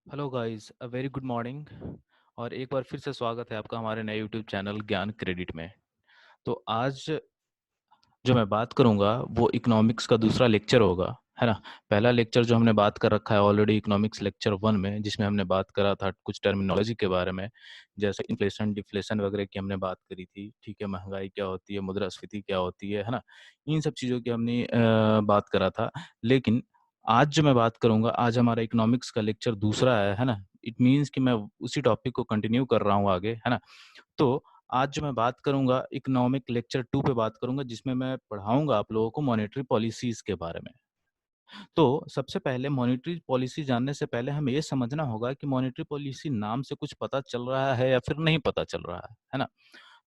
Hello guys, a very good morning. और एक बार फिर से स्वागत है आपका हमारे नए यूट्यूब चैनल ज्ञान क्रेडिट में। तो आज जो मैं बात करूंगा वो इकोनॉमिक्स का दूसरा लेक्चर होगा, है ना। पहला लेक्चर जो हमने बात कर रखा है ऑलरेडी इकोनॉमिक्स लेक्चर 1 में, जिसमें हमने बात करा था कुछ टर्मिनोलॉजी के बारे में, जैसे इन्फ्लेशन डिफ्लेशन वगैरह की हमने बात करी थी। ठीक है, महंगाई क्या होती है, मुद्रास्फीति क्या होती है ना। इन सब चीज़ों की हमने बात करा था। लेकिन आज जो मैं बात करूंगा, आज हमारा इकोनॉमिक्स का लेक्चर दूसरा है ना। इट मीन्स कि मैं उसी टॉपिक को कंटिन्यू कर रहा हूँ आगे, है ना। तो आज जो मैं बात करूँगा इकोनॉमिक लेक्चर 2 पे बात करूँगा, जिसमें मैं पढ़ाऊँगा आप लोगों को मॉनेटरी पॉलिसीज़ के बारे में। तो सबसे पहले मॉनेटरी पॉलिसी जानने से पहले हमें ये समझना होगा कि मॉनेटरी पॉलिसी नाम से कुछ पता चल रहा है या फिर नहीं पता चल रहा है ना?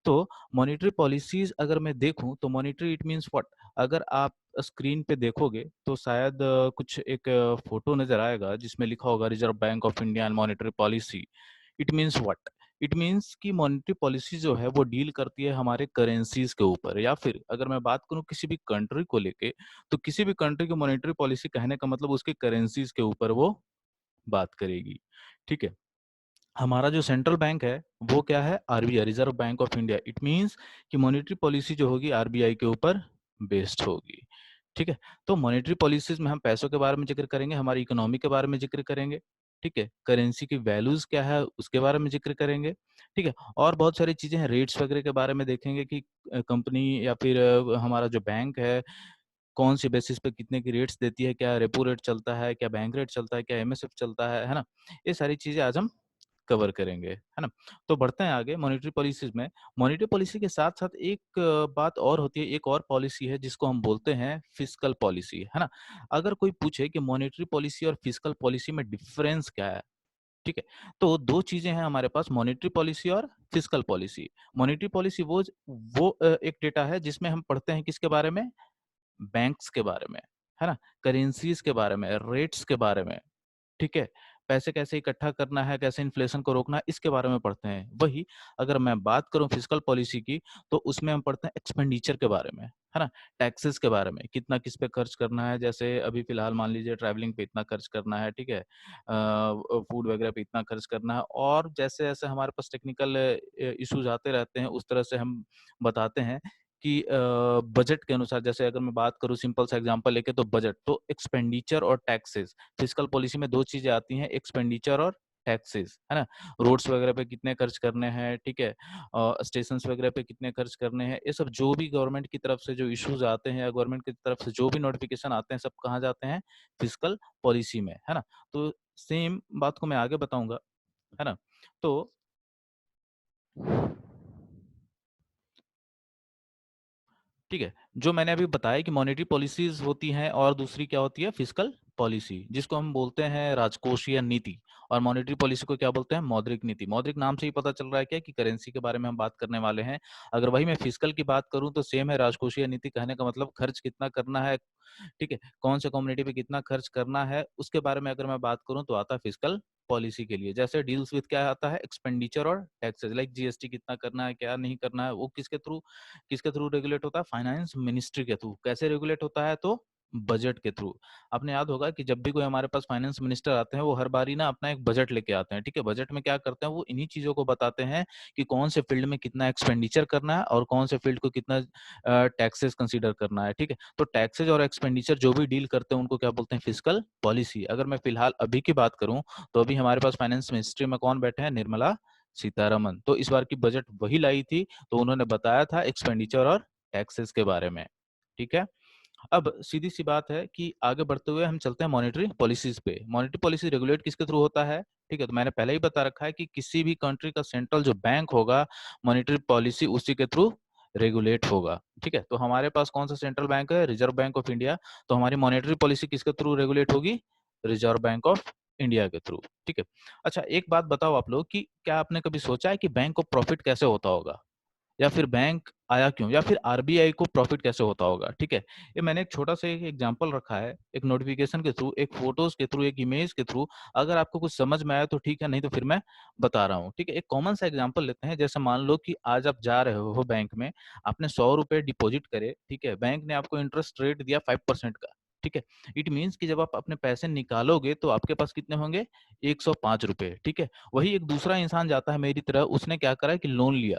तो मॉनेटरी पॉलिसीज़ अगर मैं देखूँ तो मॉनेटरी इट मीन्स व्हाट? अगर आप स्क्रीन पे देखोगे तो शायद कुछ एक फ़ोटो नज़र आएगा जिसमें लिखा होगा reserve bank of India and monetary policy. It means what? It means कि मॉनेटरी पॉलिसी जो है वो डील करती है हमारे करेंसीज़ के ऊपर, या फिर अगर मैं बात करूँ किसी भी कंट्री को लेके, तो किसी भी कंट्री की मॉनेटरी पॉलिसी कहने का मतलब उसके करेंसीज़ के ऊपर वो बात करेगी। ठीक है? हमारा जो सेंट्रल बैंक है वो क्या है? RBI, reserve bank of India. It means कि मॉनेटरी पॉलिसी जो होगी आरबीआई के ऊपर बेस्ड होगी। ठीक है, तो मॉनेटरी पॉलिसीज में हम पैसों के बारे में जिक्र करेंगे, हमारी इकोनॉमी के बारे में जिक्र करेंगे। ठीक है, करेंसी की वैल्यूज क्या है उसके बारे में जिक्र करेंगे। ठीक है, और बहुत सारी चीजें हैं, रेट्स वगैरह के बारे में देखेंगे कि कंपनी या फिर हमारा जो बैंक है कौन सी बेसिस पे कितने की रेट्स देती है, क्या रेपो रेट चलता है, क्या बैंक रेट चलता है, क्या एमएसएफ चलता है ना। ये सारी चीजें आज हम कवर करेंगे, है ना? तो बढ़ते हैं आगे मॉनेटरी पॉलिसीज़ में। मॉनेटरी पॉलिसी के साथ-साथ एक बात और होती है, एक और पॉलिसी है जिसको हम बोलते हैं फिस्कल पॉलिसी, है ना? अगर कोई पूछे कि मॉनेटरी पॉलिसी और फिस्कल पॉलिसी में डिफरेंस क्या है? ठीक है? तो 2 चीज़ें हैं हमारे पास, मॉनेटरी पॉलिसी और फिस्कल पॉलिसी। मॉनेटरी पॉलिसी वो एक डेटा है जिसमें हम पढ़ते हैं किसके बारे में? बैंक्स के बारे में, है ना? करेंसीज़ के बारे में, रेट्स के बारे में। ठीक है? पैसे कैसे इकट्ठा करना है, कैसे इन्फ्लेशन को रोकना है, इसके बारे में पढ़ते हैं। वही अगर मैं बात करूँ फिस्कल पॉलिसी की, तो उसमें हम पढ़ते हैं एक्सपेंडिचर के बारे में, है ना? टैक्सेस के बारे में, कितना किस पे खर्च करना है, जैसे अभी फ़िलहाल मान लीजिए ट्रैवलिंग पे इतना खर्च करना है, ठीक है? फूड वगैरह पे इतना खर्च करना है, और जैसे-जैसे हमारे पास टेक्निकल इश्यूज़ आते रहते हैं, उस तरह से हम बताते हैं कि बजट के अनुसार, जैसे अगर मैं बात करूँ सिंपल सा एग्ज़ाम्पल लेके, तो बजट, तो एक्सपेंडिचर और टैक्सेस, फिस्कल पॉलिसी में 2 चीज़ें आती हैं, एक्सपेंडिचर और टैक्सेस, है ना? रोड्स वगैरह पे कितने खर्च करने हैं, ठीक है? स्टेशंस वगैरह पे कितने खर्च करने हैं, ये सब जो भी गवर्नमेंट की तरफ से जो इश्यूज़ आते हैं या गवर्नमेंट की तरफ से जो भी नोटिफ़िकेशन आते हैं, सब कहाँ जाते हैं? फिस्कल पॉलिसी में, है ना? तो सेम बात को मैं आगे बताऊँगा, है ना? तो ठीक है। जो मैंने अभी बताया कि मॉनेटरी पॉलिसीज़ होती हैं और दूसरी क्या होती है? फिस्कल पॉलिसी, जिसको हम बोलते हैं राजकोषीय नीति। और मॉनेटरी पॉलिसी को क्या बोलते हैं? मौद्रिक नीति। मौद्रिक नाम से ही पता चल रहा है क्या कि करेंसी के बारे में हम बात करने वाले हैं। अगर वही मैं फिस्कल की बात करूँ तो सेम है, राजकोषीय नीति कहने का मतलब खर्च कितना करना है, ठीक है? कौन से कम्युनिटी पे कितना खर्च करना है, उसके बारे में अगर मैं बात करूँ तो आता है फिस्कल पॉलिसी के लिए। जैसे डील्स विथ क्या आता है? एक्सपेंडिचर और टैक्सेस, लाइक जीएसटी कितना करना है, क्या नहीं करना है, वो किसके थ्रू रेगुलेट होता है? फाइनेंस मिनिस्ट्री के थ्रू। कैसे रेगुलेट होता है? तो बजट के थ्रू। आपने याद होगा कि जब भी कोई हमारे पास फाइनेंस मिनिस्टर आते हैं, वो हर बारी ना अपना एक बजट लेके आते हैं, ठीक है? बजट में क्या करते हैं, वो इन्हीं चीज़ों को बताते हैं कि कौन से फील्ड में कितना एक्सपेंडिचर करना है और कौन से फील्ड को कितना टैक्सेस कंसीडर करना है, ठीक है? तो टैक्सेस और एक्सपेंडिचर जो भी डील करते हैं, उनको क्या बोलते हैं? Fiscal policy. अगर मैं फिलहाल अभी की बात करूँ, तो अभी हमारे पास फाइनेंस मिनिस्ट्री में कौन बैठे हैं? निर्मला सीतारमन। तो इस बार की बजट वही लाई थी, तो उन्होंने बताया था एक्सपेंडिचर और टैक्सेस के बारे में, ठीक है? अब सीधी-सी बात है कि आगे बढ़ते हुए हम चलते हैं मॉनेटरी पॉलिसीज़ पे। मॉनेटरी पॉलिसी रेगुलेट किसके थ्रू होता है? ठीक है, तो मैंने पहले ही बता रखा है कि किसी भी कंट्री का सेंट्रल जो बैंक होगा, मॉनेटरी पॉलिसी उसी के थ्रू रेगुलेट होगा, ठीक है? तो हमारे पास कौन-सा सेंट्रल बैंक है? Reserve bank of India. तो हमारी मॉनेटरी पॉलिसी किसके थ्रू रेगुलेट होगी? रिज़र्व बैंक ऑफ इंडिया के थ्रू, ठीक है? अच्छा, एक बात बताओ आप लोग कि क्या आपने कभी सोचा है कि बैंक को प्रॉफ़िट कैसे होता होगा? या फिर बैंक आया क्यों? या फिर आरबीआई को प्रॉफ़िट कैसे होता होगा, ठीक है? ये मैंने एक छोटा-सा एक एग्ज़ाम्पल रखा है, एक नोटिफ़िकेशन के थ्रू, एक फ़ोटोज़ के थ्रू, एक इमेज के थ्रू। अगर आपको कुछ समझ में आया तो ठीक है, नहीं तो फिर मैं बता रहा हूँ, ठीक है? एक कॉमन सा एग्ज़ाम्पल लेते हैं, जैसे मान लो कि आज आप जा रहे हो बैंक में, आपने ₹100 डिपॉज़िट करे, ठीक है? बैंक ने आपको इंटरेस्ट रेट दिया 5% का। ठीक है। इट मीन्स कि जब आप अपने पैसे निकालोगे तो आपके पास कितने होंगे? 105 रुपए, ठीक है। वही एक दूसरा इंसान जाता है मेरी तरह, उसने क्या करा कि लोन लिया,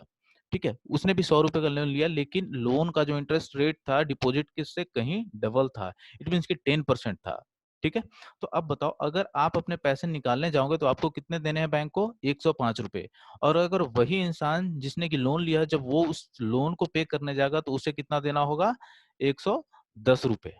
ठीक है। उसने भी 100 रुपए का लोन लिया, लेकिन लोन का जो इंटरेस्ट रेट था डिपॉजिट के से कहीं डबल था। इट मीन्स कि 10% था, ठीक है। तो अब बताओ, अगर आप अपने पैसे निकालने जाओगे तो आपको कितने देने हैं बैंक को? 105 रुपए। और अगर वही इंसान जिसने कि लोन लिया, जब वो उस लोन को पे करने जाएगा तो उसे कितना देना होगा? 110 रुपए,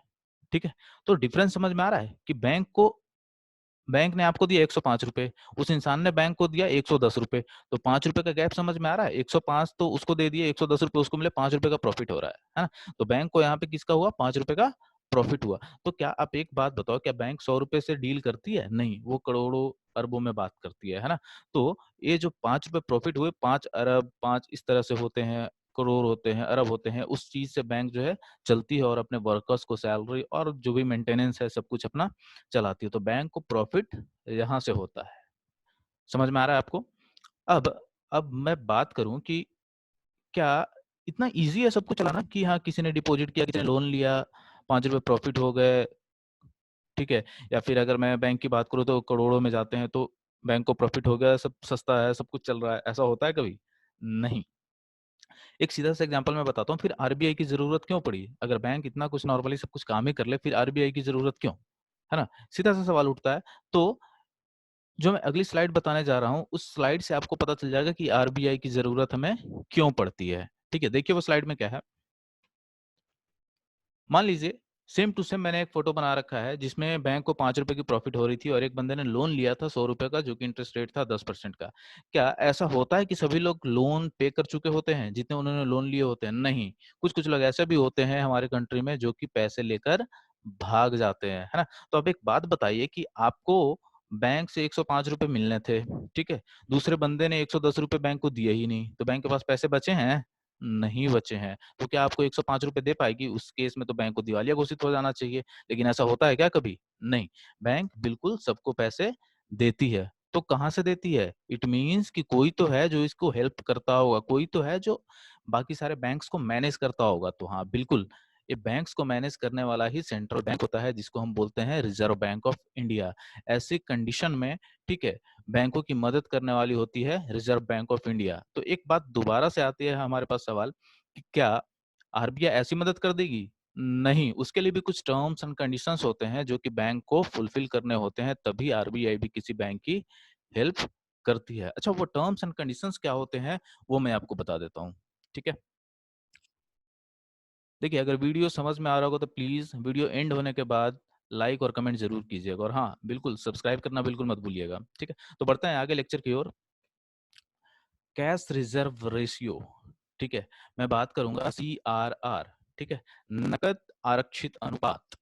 ठीक है। तो डिफरेंस समझ में आ रहा है कि बैंक ने आपको दिया 105 रुपए, उस इंसान ने बैंक को दिया 110 रुपए, तो 5 रुपए का गैप समझ में आ रहा है? 105 तो उसको दे दिए, 110 रुपए उसको मिले, 5 रुपए का प्रॉफिट हो रहा है ना? तो बैंक को यहाँ पे किसका हुआ? 5 रुपए का प्रॉफिट हुआ। तो क्या आप एक बात बताओ, क्या बैंक 100 रुपए से डील करती है? नहीं, वो करोड़ों अरबों में बात करती है ना? तो ये जो 5 रुपए प्रॉफिट हुए, 5 अरब, 5 इस तरह से होते हैं, करोड़ होते हैं, अरब होते हैं, उस चीज से बैंक जो है चलती है और अपने वर्कर्स को सैलरी और जो भी मेंटेनेंस है सब कुछ अपना चलाती है। तो बैंक को प्रॉफिट यहाँ से होता है। समझ में आ रहा है आपको? अब अब मैं बात करूँ कि क्या इतना ईज़ी है सब कुछ चलाना कि हाँ, किसी ने डिपॉज़िट किया, किसी ने लोन लिया, ₹5 प्रॉफिट हो गए, ठीक है? या फिर अगर मैं बैंक की बात करूँ तो करोड़ों में जाते हैं, तो बैंक को प्रॉफिट हो गया, सब सस्ता है, सब कुछ चल रहा है, ऐसा होता है कभी? नहीं। एक सीधा-सा एग्ज़ाम्पल मैं बताता हूँ, फिर आरबीआई की ज़रूरत क्यों पड़ी? अगर बैंक इतना कुछ नॉर्मली सब कुछ काम ही कर ले, फिर आरबीआई की ज़रूरत क्यों? है ना? सीधा-सा सवाल उठता है। तो जो मैं अगली स्लाइड बताने जा रहा हूँ, उस स्लाइड से आपको पता चल जाएगा कि आरबीआई की ज़रूरत हमें क्यों पड़ती है। ठीक है, देखिए वो स्लाइड में क्या है। मान लीजिए सेम टू सेम मैंने एक फ़ोटो बना रखा है जिसमें बैंक को ₹5 की प्रॉफ़िट हो रही थी और एक बंदे ने लोन लिया था ₹100 का, जो कि इंटरेस्ट रेट था 10% का। क्या ऐसा होता है कि सभी लोग लोन पे कर चुके होते हैं, जितने उन्होंने लोन लिए होते हैं? नहीं। कुछ-कुछ लोग ऐसे भी होते हैं हमारे कंट्री में जो कि पैसे लेकर भाग जाते हैं, है ना? तो अब एक बात बताइए कि आपको बैंक से ₹105 मिलने थे, ठीक है? दूसरे बंदे ने ₹110 बैंक को दिए ही नहीं, तो बैंक के पास पैसे बचे हैं? नहीं बचे हैं। तो क्या आपको ₹105 दे पाएगी? उस केस में तो बैंक को दिवालिया घोषित हो जाना चाहिए। लेकिन ऐसा होता है क्या कभी? नहीं। बैंक बिल्कुल सबको पैसे देती है। तो कहाँ से देती है? इट मीन्स कि कोई तो है जो इसको हेल्प करता होगा, कोई तो है जो बाकी सारे बैंक्स को मैनेज करता होगा। तो हाँ, बिल्कुल, ये बैंक्स को मैनेज करने वाला ही सेंट्रल बैंक होता है, जिसको हम बोलते हैं रिज़र्व बैंक ऑफ इंडिया। ऐसी कंडीशन में, ठीक है, बैंकों की मदद करने वाली होती है रिजर्व बैंक ऑफ इंडिया। तो एक बात दोबारा से आती है हमारे पास सवाल कि क्या आरबीआई ऐसी मदद कर देगी? नहीं, उसके लिए भी कुछ टर्म्स एंड कंडीशंस होते हैं जो कि बैंक को फुलफिल करने होते हैं, तभी आरबीआई भी किसी बैंक की हेल्प करती है। अच्छा, वो टर्म्स एंड कंडीशंस क्या होते हैं, वो मैं आपको बता देता हूँ। ठीक है? देखिए, अगर वीडियो समझ में आ रहा होगा तो प्लीज़ वीडियो एंड होने के बाद लाइक और कमेंट ज़रूर कीजिएगा, और हाँ, बिल्कुल सब्सक्राइब करना बिल्कुल मत भूलिएगा। ठीक है? तो बढ़ते हैं आगे लेक्चर की ओर। कैश रिजर्व रेशियो, ठीक है, मैं बात करूंगा सीआरआर, ठीक है, नकद आरक्षित अनुपात,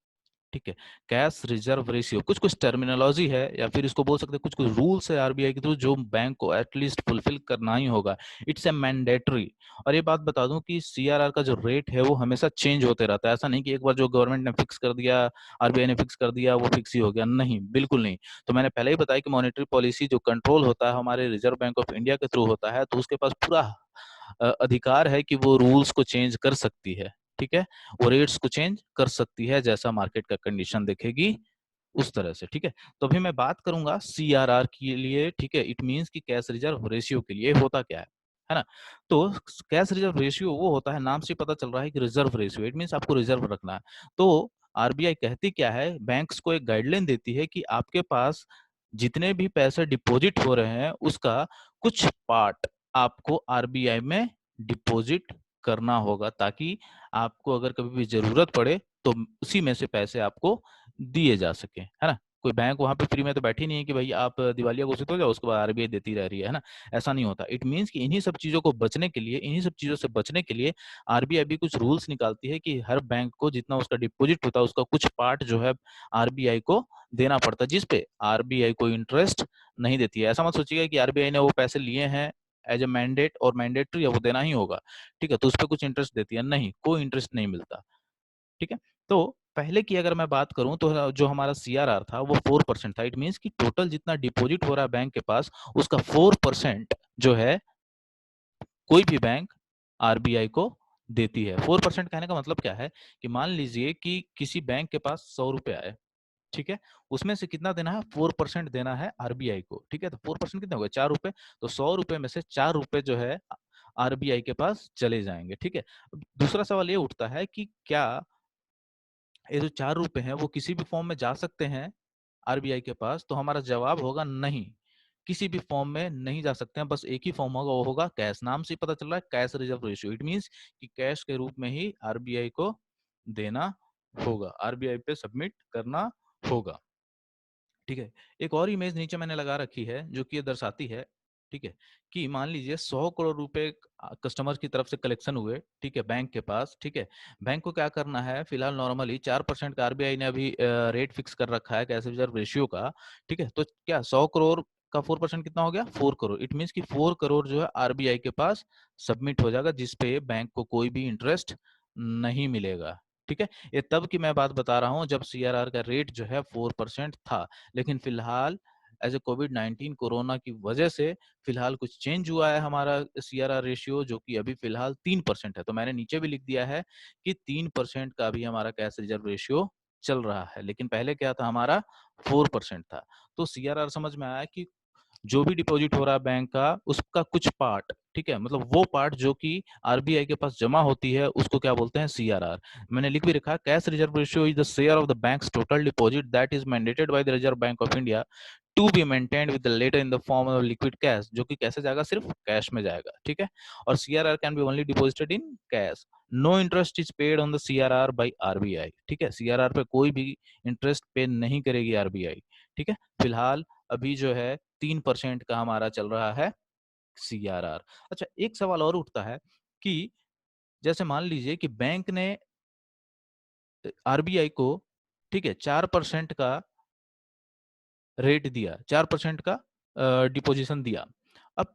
ठीक है। कैश रिजर्व रेशियो कुछ कुछ टर्मिनोलॉजी है, या फिर इसको बोल सकते हैं कुछ कुछ रूल्स है आरबीआई के थ्रू, जो बैंक को एटलीस्ट फुलफिल करना ही होगा। It's a mandatory. और ये बात बता दूं कि सीआरआर का जो रेट है वो हमेशा चेंज होते रहता है। ऐसा नहीं कि एक बार जो गवर्नमेंट ने फिक्स कर दिया, आरबीआई ने फिक्स कर दिया, वो फिक्स ही हो गया, नहीं, बिल्कुल नहीं। तो मैंने पहले ही बताया कि मॉनेटरी पॉलिसी जो कंट्रोल होता है हमारे रिजर्व बैंक ऑफ इंडिया के थ्रू होता है, तो उसके पास पूरा अधिकार है कि वो रूल्स को चेंज कर सकती है, ठीक है। वो रेट्स को चेंज कर सकती है जैसा मार्केट का कंडीशन देखेगी, उस तरह से, ठीक है। तो अभी मैं बात करूंगा सीआरआर के लिए, ठीक है। इट मींस कि कैश रिजर्व रेशियो के लिए होता क्या है ना? तो कैश रिजर्व रेशियो वो होता है, नाम से पता चल रहा है कि रिजर्व रेशियो, इट मींस आपको रिजर्व रखना है। तो आरबीआई कहती क्या है, बैंक्स को एक गाइडलाइन देती है कि आपके पास जितने भी पैसे डिपॉजिट हो रहे हैं उसका कुछ पार्ट आपको आरबीआई में डिपॉजिट करना होगा, ताकि आपको अगर कभी भी जरूरत पड़े तो उसी में से पैसे आपको दिए जा सके, है ना? कोई बैंक वहाँ पे फ्री में तो बैठी नहीं है कि भाई आप दिवालिया घोषित हो जाओ, उसके बाद आरबीआई देती रह रही है ना? ऐसा नहीं होता। इट मीन्स कि इन्हीं सब चीज़ों को बचने के लिए, इन्हीं सब चीज़ों से बचने के लिए आरबीआई भी कुछ रूल्स निकालती है कि हर बैंक को जितना उसका डिपॉजिट होता है, उसका कुछ पार्ट जो है आरबीआई को देना पड़ता है, जिस पे आरबीआई कोई इंटरेस्ट नहीं देती है। ऐसा मत सोचिएगा कि आरबीआई ने वो पैसे लिए हैं एज ए मैंडेट और मैंडेटरी है, वो देना ही होगा, ठीक है? तो उसपे कुछ इंटरेस्ट देती है, नहीं, कोई इंटरेस्ट नहीं मिलता। ठीक है? तो पहले की अगर मैं बात करूँ तो जो हमारा सीआरआर था वो 4% था। इट मीन्स कि टोटल जितना डिपॉजिट हो रहा है बैंक के पास, उसका 4% जो है कोई भी बैंक आरबीआई को देती है। 4% कहने का मतलब क्या है कि मान लीजिए कि किसी बैंक के पास 100 रुपए आए, ठीक है, उसमें से कितना देना है, 4% देना है आरबीआई को, ठीक है, तो 4% कितने हो गए, 4 रुपए, तो 100 रुपए में से 4 रुपए जो है आरबीआई के पास चले जाएंगे, ठीक है। अब दूसरा सवाल ये उठता है कि क्या ये जो 4 रुपए हैं वो किसी भी फॉर्म में जा सकते हैं आरबीआई के पास, तो हमारा जवाब होगा नहीं, किसी भी फॉर्म में नहीं जा सकते हैं, बस एक ही फॉर्म होगा, वो होगा कैश। नाम से ही पता चल रहा है cash reserve ratio, it means कि कैश के रूप में ही आरबीआई को देना होगा, आरबीआई पे सबमिट करना होगा, ठीक है। एक और इमेज नीचे मैंने लगा रखी है जो कि ये दर्शाती है, ठीक है, कि मान लीजिए 100 करोड़ रुपए कस्टमर की तरफ से कलेक्शन हुए, ठीक है, बैंक के पास, ठीक है। बैंक को क्या करना है, फिलहाल नॉर्मली 4% का आरबीआई ने अभी रेट फिक्स कर रखा है कैश रिजर्व रेशियो का, ठीक है। तो क्या 100 करोड़ का 4% कितना हो गया, 4 करोड़, इट मीन्स कि 4 करोड़ जो है आरबीआई के पास सबमिट हो जाएगा, जिसपे बैंक को कोई भी इंटरेस्ट नहीं मिलेगा, ठीक है। ये तब की मैं बात बता रहा हूँ जब सीआरआर का रेट जो है 4% था, लेकिन फिलहाल एज ए कोविड-19 कोरोना की वजह से फिलहाल कुछ चेंज हुआ है हमारा सीआरआर रेशियो, जो कि अभी फिलहाल 3% है। तो मैंने नीचे भी लिख दिया है कि 3% का अभी हमारा कैश रिजर्व रेशियो चल रहा है, लेकिन पहले क्या था, हमारा 4% था। तो सीआरआर समझ में आया कि जो भी डिपॉजिट हो रहा है बैंक का, उसका कुछ पार्ट, ठीक है, मतलब वो पार्ट जो कि आरबीआई के पास जमा होती है, उसको क्या बोलते हैं, सीआरआर। मैंने लिख भी रखा, cash reserve ratio is the share of the bank's total deposit that is mandated by the reserve bank of India to be maintained with the latter in the form of liquid cash, जो कि कैसे जाएगा, सिर्फ cash में जाएगा, ठीक है। और CRR can be only deposited in cash, no interest is paid on the CRR by RBI, ठीक है। सीआरआर पे कोई भी इंटरेस्ट पे नहीं करेगी आरबीआई, ठीक है। फिलहाल अभी जो है 3% का हमारा चल रहा है सीआरआर। अच्छा, एक सवाल और उठता है कि जैसे मान लीजिए कि बैंक ने आरबीआई को, ठीक है, 4% का रेट दिया, 4% का डिपोजिशन दिया। अब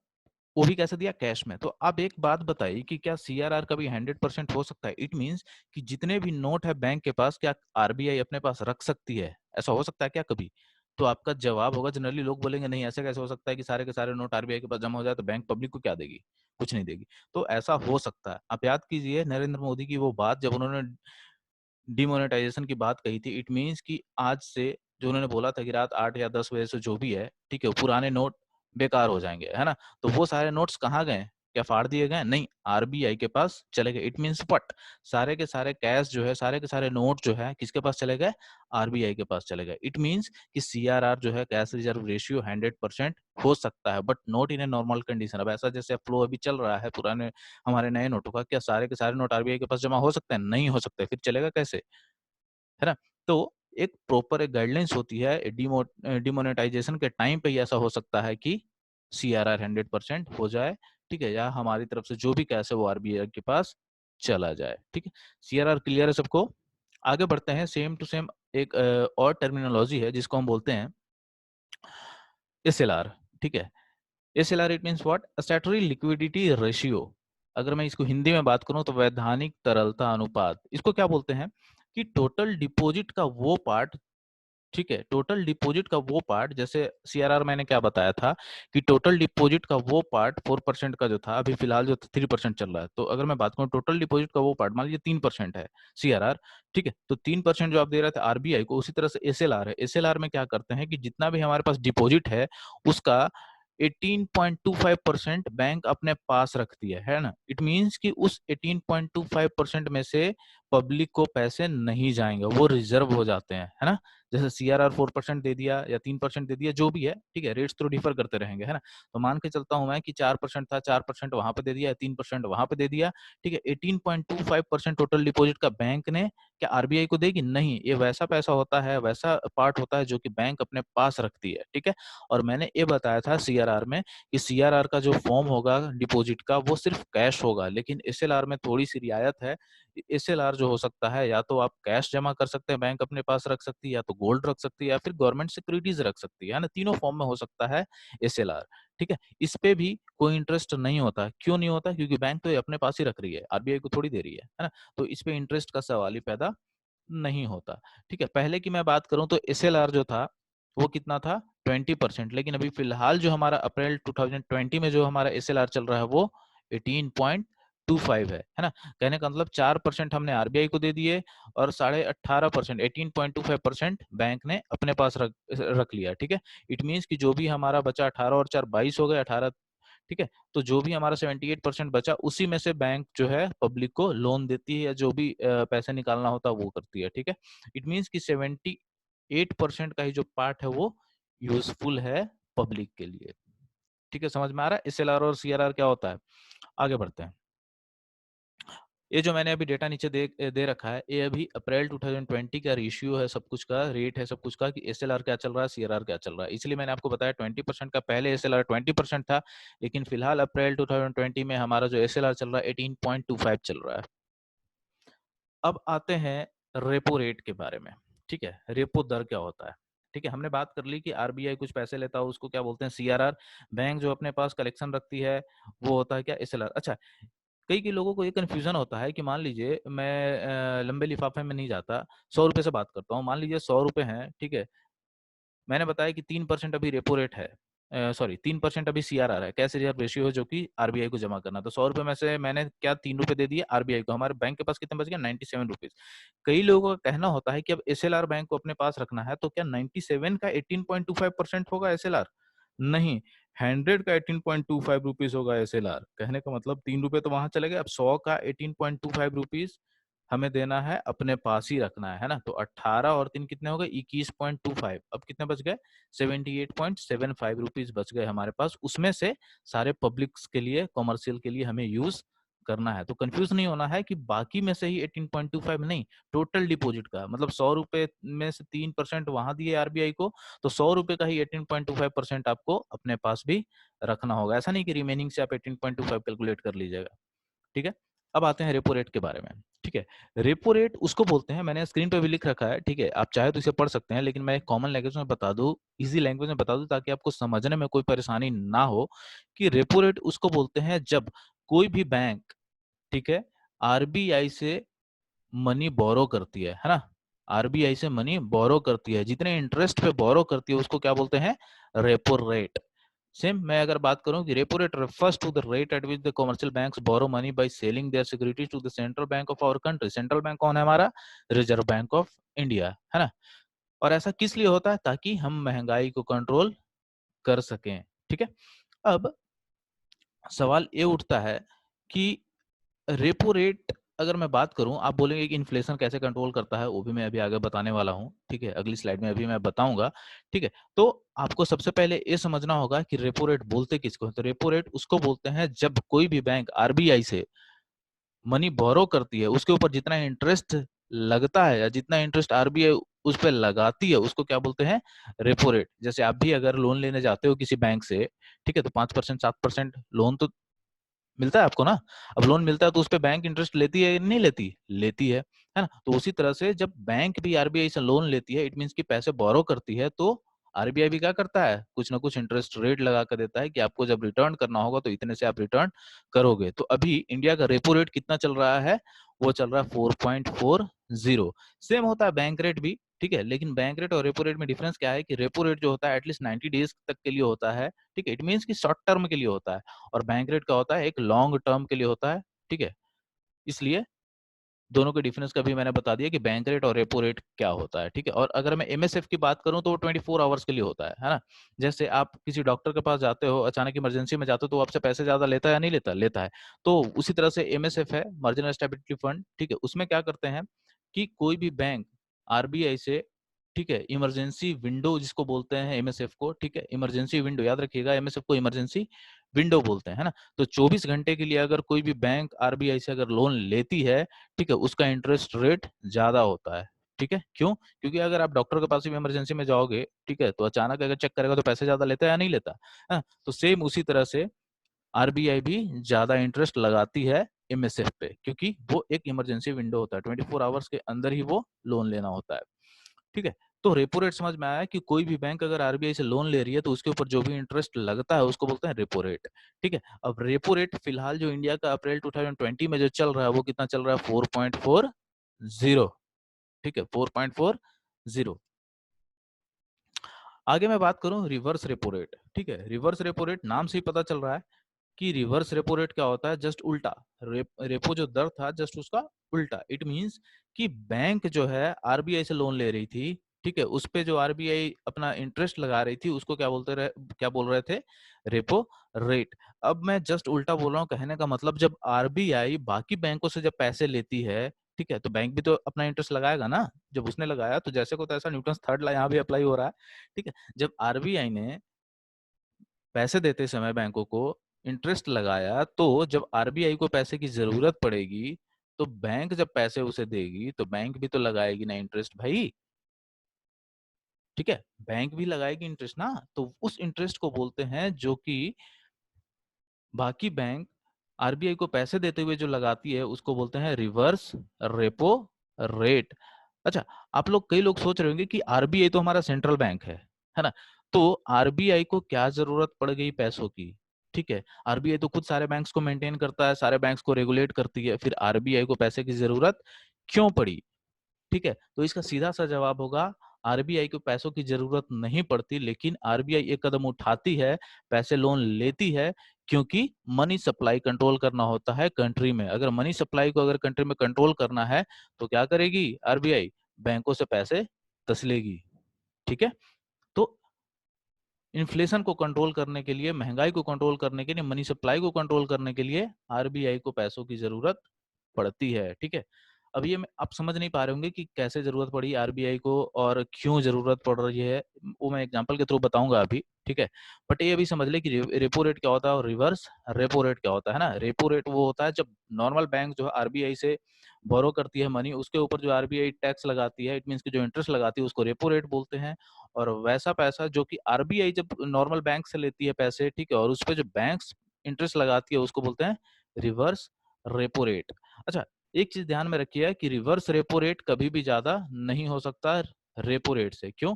वो भी कैसे दिया, कैश में। तो अब एक बात बताइए कि क्या सीआरआर कभी 100% हो सकता है, इट मींस कि जितने भी नोट है बैंक के पास, क्या आरबीआई अपने पास रख सकती है, ऐसा हो सकता है क्या कभी? तो आपका जवाब होगा, जनरली लोग बोलेंगे नहीं, ऐसे कैसे हो सकता है कि सारे के सारे नोट आरबीआई के पास जमा हो जाए, तो बैंक पब्लिक को क्या देगी, कुछ नहीं देगी। तो ऐसा हो सकता है। आप याद कीजिए नरेंद्र मोदी की वो बात, जब उन्होंने डिमोनेटाइजेशन की बात कही थी, इट मीन्स कि आज से जो उन्होंने बोला था कि रात 8 या 10 बजे से जो भी है, ठीक है, वो पुराने नोट बेकार हो जाएँगे, है ना? तो वो सारे नोट्स कहाँ गए? क्या फाड़ दिए गए? नहीं, आरबीआई के पास चले गए। It means what? सारे के सारे कैश जो है, सारे के सारे नोट जो है, किसके पास चले गए? आरबीआई के पास चले गए। इट मीन्स कि सीआरआर जो है, कैश रिजर्व रेशियो 100% हो सकता है, but not in a normal condition. अब ऐसा जैसे फ्लो अभी चल रहा है पुराने हमारे नए नोटों का, क्या सारे के सारे नोट आरबीआई के पास जमा हो सकते हैं? नहीं हो सकते। फिर चलेगा कैसे? है ना? तो एक प्रॉपर एक गाइडलाइंस होती है, डिमोनेटाइजेशन के टाइम पे ही ऐसा हो सकता है कि सीआरआर 100% हो जाए, ठीक है? या हमारी तरफ से जो भी कैश है वो आरबीआई के पास चला जाए, ठीक है? सीआरआर क्लियर है सबको? आगे बढ़ते हैं, सेम टू सेम एक और टर्मिनोलॉजी है जिसको हम बोलते हैं एसएलआर, ठीक है? SLR it means what? Statutory liquidity ratio. अगर मैं इसको हिंदी में बात करूं तो वैधानिक तरलता अनुपात। इसको क्या बोलते हैं कि टोटल डिपॉजिट का वो पार्ट, ठीक है, टोटल डिपॉजिट का वो पार्ट, जैसे सीआरआर मैंने क्या बताया था कि टोटल डिपॉजिट का वो पार्ट 4% का जो था, अभी फिलहाल जो 3% चल रहा है। तो अगर मैं बात करूं टोटल डिपॉजिट का वो पार्ट, मान लीजिए 3% है सीआरआर, ठीक है, तो 3% जो आप दे रहे थे आरबीआई को, उसी तरह से एसएलआर है। एसएलआर में क्या करते हैं कि जितना भी हमारे पास डिपॉजिट है उसका 18.25% बैंक अपने पास रखती है ना? इट मीन्स कि उस 18.25% में से पब्लिक को पैसे नहीं जाएंगे, वो रिजर्व हो जाते हैं, है ना? जैसे सीआरआर 4% दे दिया या 3% दे दिया, जो भी है, ठीक है, रेट्स तो डिफर करते रहेंगे, है ना? तो मान के चलता हूं मैं कि 4% था, 4% वहां पे दे दिया, 3% वहां पे दे दिया, ठीक है। 18.25% टोटल डिपॉजिट का बैंक ने क्या आरबीआई को देगी? नहीं, ये वैसा पैसा होता है, वैसा पार्ट होता है जो कि बैंक अपने पास रखती है, ठीक है। और मैंने ये बताया था सीआरआर में कि सीआरआर का जो फॉर्म होगा डिपॉजिट का, वो सिर्फ कैश होगा, लेकिन एसएलआर में थोड़ी सी रियायत है। एसएलआर जो हो सकता है, या तो आप कैश जमा कर सकते हैं, बैंक अपने पास रख सकती है, या तो गोल्ड रख सकती है, या फिर गवर्नमेंट सिक्योरिटीज रख सकती है ना? तीनों फॉर्म में हो सकता है एसएलआर, ठीक है। इस पे भी कोई इंटरेस्ट नहीं होता। क्यों नहीं होता? क्योंकि बैंक तो ये अपने पास ही रख रही है, आरबीआई को थोड़ी दे रही है ना? तो इस पे इंटरेस्ट का सवाल ही पैदा नहीं होता, ठीक है। पहले की मैं बात करूं तो एसएलआर जो था वो कितना था, 20%, लेकिन अभी फिलहाल जो हमारा अप्रैल 2020 में जो हमारा एसएलआर चल रहा है वो 18.25 25 है ना। कहने का मतलब 4% हमने आरबीआई को दे दिए और 18.5%, 18.25% बैंक ने अपने पास रख लिया। ठीक है, इट मीन्स कि जो भी हमारा बचा 18 और 4 22 हो गए 18। ठीक है, तो जो भी हमारा 78% बचा उसी में से बैंक जो है पब्लिक को लोन देती है या जो भी पैसे निकालना होता है वो करती है। ठीक है, इट मीन्स कि 78% का ही जो पार्ट है वो यूजफुल है पब्लिक के लिए। ठीक है, समझ में आ रहा है एसएलआर और सीआरआर क्या होता है। आगे बढ़ते हैं। ये जो मैंने अभी डेटा नीचे दे रखा है, ये अभी अप्रैल 2020 का रेशियो है, सब कुछ का रेट है, सब कुछ का, कि एसएलआर क्या चल रहा है, सीआरआर क्या चल रहा है। इसलिए मैंने आपको बताया 20% का, पहले एसएलआर 20% था, लेकिन फिलहाल अप्रैल 2020 में हमारा जो एसएलआर चल रहा है 18.25 चल रहा है। अब आते हैं रेपो रेट के बारे में। ठीक है, रेपो दर क्या होता है। ठीक है, हमने बात कर ली कि आरबीआई कुछ पैसे लेता है उसको क्या बोलते हैं, सीआरआर। बैंक जो अपने पास कलेक्शन रखती है वो होता है क्या, एसएलआर। अच्छा, कई लोगों को ये कन्फ्यूजन होता है कि मान लीजिए मैं लंबे लिफाफे में नहीं जाता, 100 रुपए से बात करता हूँ। मान लीजिए 100 रुपए हैं, ठीक है, मैंने बताया कि 3% अभी रेपो रेट है, सॉरी 3% अभी सीआरआर है, कैश रिजर्व रेशियो है, जो कि आरबीआई को जमा करना। तो 100 रुपए में से मैंने क्या 3 रुपए दे दिए आरबीआई को, हमारे बैंक के पास कितने बच गए, 97 रुपीज। कई लोगों का कहना होता है कि अब एसएलआर बैंक को अपने पास रखना है, तो क्या 97 का 18.25% होगा एसएलआर? नहीं, 100 का 18.25 रुपीज होगा एसएलआर। कहने का मतलब 3 रुपए तो वहां चले गए, अब 100 का 18.25 रुपीज हमें देना है, अपने पास ही रखना है ना। तो 18 और 3 कितने हो गए, 21.25। अब कितने बच गए, 78.75 रुपीज बच गए हमारे पास। उसमें से सारे पब्लिक्स के लिए, कॉमर्शियल के लिए हमें यूज करना है। तो कंफ्यूज नहीं होना है कि बाकी में से ही 18.25 नहीं, टोटल डिपॉजिट का मतलब 100 रुपए में से 3% वहां दिए आरबीआई को, तो 100 रुपए का ही 18.25% आपको अपने पास भी रखना होगा। ऐसा नहीं कि रिमेनिंग से आप 18.25 कैलकुलेट कर लीजिएगा। ठीक है, अब आते हैं रेपो रेट के बारे में। ठीक है, रेपो रेट उसको बोलते हैं, मैंने स्क्रीन पे भी लिख रखा है। ठीक है, आप चाहे तो इसे पढ़ सकते हैं, लेकिन मैं एक कॉमन लैंग्वेज में बता दूं, इजी लैंग्वेज में बता दूं, ताकि आपको समझने में कोई परेशानी ना हो। कि रेपो रेट उसको बोलते हैं जब कोई भी बैंक, ठीक है, आरबीआई से मनी बोरो करती है ना, आरबीआई से मनी बोरो करती है, जितने इंटरेस्ट पे बोरो करती है उसको क्या बोलते हैं, रेपो रेट। सेम मैं अगर बात करूं कि repo rate refers to the rate at which the commercial banks borrow money by selling their securities to the central bank of our country। Central bank कौन है हमारा, रिजर्व बैंक ऑफ इंडिया, है ना। और ऐसा किस लिए होता है, ताकि हम महंगाई को कंट्रोल कर सकें। ठीक है, अब सवाल ये उठता है कि रेपो रेट अगर मैं बात करूं, आप बोलेंगे कि इन्फ्लेशन कैसे कंट्रोल करता है, वो भी मैं अभी आगे बताने वाला हूं। ठीक है, अगली स्लाइड में अभी मैं बताऊंगा। ठीक है, तो आपको सबसे पहले ये समझना होगा कि रेपो रेट बोलते किसको हैं। तो रेपो रेट उसको बोलते हैं जब कोई भी बैंक आरबीआई से मनी बोरो करती है, उसके ऊपर जितना इंटरेस्ट लगता है या जितना इंटरेस्ट आरबीआई उस पर लगाती है, उसको क्या बोलते हैं, रेपो रेट। जैसे आप भी अगर लोन लेने जाते हो किसी बैंक से, ठीक है, तो 5% 7% लोन तो मिलता है आपको ना। अब लोन मिलता है तो उस पे बैंक इंटरेस्ट लेती है या नहीं लेती, लेती है ना। तो उसी तरह से जब बैंक भी आरबीआई से लोन लेती है, इट मींस कि पैसे बोरो करती है, तो आरबीआई भी क्या करता है, कुछ ना कुछ इंटरेस्ट रेट लगा कर देता है कि आपको जब रिटर्न करना होगा तो इतने से आप रिटर्न करोगे। तो अभी इंडिया का रेपो रेट कितना चल रहा है, वो चल रहा है 4.40। सेम होता है बैंक रेट भी, ठीक है, लेकिन बैंक रेट और रेपो रेट में डिफरेंस क्या है कि रेपो रेट जो होता है एटलीस्ट 90 डेज तक के लिए होता है। ठीक है, इट मीन्स कि शॉर्ट टर्म के लिए होता है, और बैंक रेट का होता है एक लॉन्ग टर्म के लिए होता है। ठीक है, इसलिए दोनों के डिफरेंस का भी मैंने बता दिया कि बैंक रेट और रेपो रेट क्या होता है। ठीक है, और अगर मैं एमएसएफ की बात करूं तो वो 24 आवर्स के लिए होता है ना। जैसे आप किसी डॉक्टर के पास जाते हो, अचानक इमरजेंसी में जाते हो, तो वो आपसे पैसे ज्यादा लेता है या नहीं लेता, लेता है। तो उसी तरह से एमएसएफ है, मार्जिनल स्टेबिलिटी फंड। ठीक है, उसमें क्या करते हैं कि कोई भी बैंक आरबीआई से, ठीक है, इमरजेंसी विंडो जिसको बोलते हैं एमएसएफ को, ठीक है, इमरजेंसी विंडो याद रखिएगा, एमएसएफ को इमरजेंसी विंडो बोलते हैं, है ना। तो 24 घंटे के लिए अगर कोई भी बैंक आरबीआई से अगर लोन लेती है, ठीक है, उसका इंटरेस्ट रेट ज्यादा होता है। ठीक है, क्यों, क्योंकि अगर आप डॉक्टर के पास भी इमरजेंसी में जाओगे, ठीक है, तो अचानक अगर चेक करेगा तो पैसे ज्यादा लेता है या नहीं लेता, है। तो सेम उसी तरह से आरबीआई भी ज्यादा इंटरेस्ट लगाती है एमएसएफ पे, क्योंकि वो एक इमरजेंसी विंडो होता है, 24 आवर्स के अंदर ही वो लोन लेना होता है। ठीक है, तो रेपो रेट समझ में आया कि कोई भी बैंक अगर आरबीआई से लोन ले रही है तो उसके ऊपर जो भी इंटरेस्ट लगता है उसको बोलते हैं रेपो रेट। ठीक है, अब रेपो रेट फिलहाल जो इंडिया का अप्रैल 2020 में जो चल रहा है वो कितना चल रहा है, 4.40। ठीक है, 4.40। आगे मैं बात करूं रिवर्स रेपो रेट। ठीक है, रिवर्स रेपो रेट नाम से ही पता चल रहा है कि रिवर्स रेपो रेट क्या होता है, जस्ट उल्टा। रेपो जो दर था जस्ट उसका उल्टा। इट मींस कि बैंक जो है आरबीआई से लोन ले रही थी, ठीक है, उस पे जो आरबीआई अपना इंटरेस्ट लगा रही थी उसको क्या बोल रहे थे, रेपो रेट। अब मैं जस्ट उल्टा बोल रहा हूँ, कहने का मतलब जब आरबीआई बाकी बैंकों से जब पैसे लेती है, ठीक है, तो बैंक भी तो अपना इंटरेस्ट लगाएगा ना। जब उसने लगाया तो जैसे को तैसा न्यूटन थर्ड लॉ यहाँ भी अप्लाई हो रहा है, ठीक है। जब आरबीआई ने पैसे देते समय बैंकों को इंटरेस्ट लगाया, तो जब आरबीआई को पैसे की जरूरत पड़ेगी तो बैंक जब पैसे उसे देगी तो बैंक भी तो लगाएगी ना इंटरेस्ट भाई, ठीक है। बैंक भी लगाएगी इंटरेस्ट ना, तो उस इंटरेस्ट को बोलते हैं जो कि बाकी बैंक आरबीआई को पैसे देते हुए जो लगाती है उसको बोलते हैं रिवर्स रेपो रेट। अच्छा, आप लोग कई लोग सोच रहे होंगे कि आरबीआई तो हमारा सेंट्रल बैंक है ना, तो आरबीआई को क्या जरूरत पड़ गई पैसों की, ठीक है। आरबीआई तो खुद सारे बैंक्स को मेंटेन करता है, सारे बैंक्स को रेगुलेट करती है, फिर आरबीआई को पैसे की जरूरत क्यों पड़ी, ठीक है। तो इसका सीधा सा जवाब होगा, आरबीआई को पैसों की जरूरत नहीं पड़ती, लेकिन आरबीआई एक कदम उठाती है, पैसे लोन लेती है, क्योंकि मनी सप्लाई कंट्रोल करना होता है कंट्री में। अगर मनी सप्लाई को अगर कंट्री में कंट्रोल करना है तो क्या करेगी आरबीआई, बैंकों से पैसे तसलेगी, ठीक है। तो इन्फ्लेशन को कंट्रोल करने के लिए, महंगाई को कंट्रोल करने के लिए, मनी सप्लाई को कंट्रोल करने के लिए आरबीआई को पैसों की जरूरत पड़ती है, ठीक है। अब ये आप समझ नहीं पा रहे होंगे कि कैसे जरूरत पड़ी आरबीआई को और क्यों जरूरत पड़ रही है, वो मैं एग्जांपल के थ्रू बताऊंगा अभी, ठीक है। बट ये भी समझ ले कि रेपो रेट क्या होता है और रिवर्स रेपो रेट क्या होता है ना। रेपो रेट वो होता है जब नॉर्मल बैंक जो है आरबीआई से बोरो करती है मनी, उसके ऊपर जो आरबीआई टैक्स लगाती है, इट मीन्स की जो इंटरेस्ट लगाती है उसको रेपो रेट बोलते हैं। और वैसा पैसा जो कि आरबीआई जब नॉर्मल बैंक से लेती है पैसे, ठीक है, और उस पे जो बैंक्स इंटरेस्ट लगाती है उसको बोलते हैं रिवर्स रेपो रेट। अच्छा, एक चीज ध्यान में रखिए कि रिवर्स रेपो रेट कभी भी ज्यादा नहीं हो सकता रेपो रेट से। क्यों?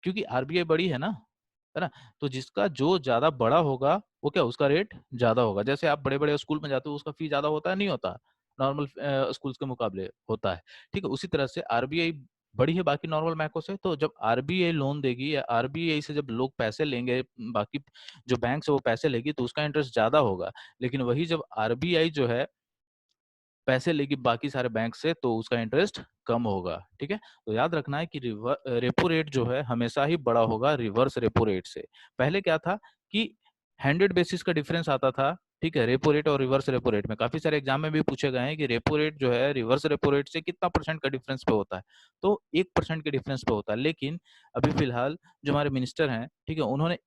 क्योंकि आरबीआई बड़ी है ना, तो जिसका जो ज्यादा बड़ा होगा वो क्या, उसका रेट ज्यादा होगा। जैसे आप बड़े बड़े स्कूल में जाते हो, उसका फी ज्यादा होता है नहीं होता, नॉर्मल स्कूल्स के मुकाबले होता है, ठीक है। उसी तरह से आरबीआई बड़ी है बाकी नॉर्मल बैंकों से, तो जब आरबीआई लोन देगी या आरबीआई से जब लोग पैसे लेंगे, बाकी जो बैंक से वो पैसे लेगी तो उसका इंटरेस्ट ज्यादा होगा। लेकिन वही जब आरबीआई जो है पैसे लेगी बाकी सारे बैंक से तो उसका इंटरेस्ट कम होगा, ठीक है। तो याद रखना है कि रेपो रेट जो है हमेशा ही बड़ा होगा रिवर्स रेपो रेट से। पहले क्या था कि 100 बेसिस का डिफरेंस आता था, ठीक है, रेपो रेट और रिवर्स रेपो रेट में। काफी सारे एग्जाम में भी पूछे गए हैं कि रेपो रेट जो है रिवर्स रेपो रेट से कितना परसेंट का डिफरेंस पे होता है, तो 1% के डिफरेंस पे होता है। लेकिन अभी फिलहाल जो हमारे मिनिस्टर हैं, ठीक है, उन्होंने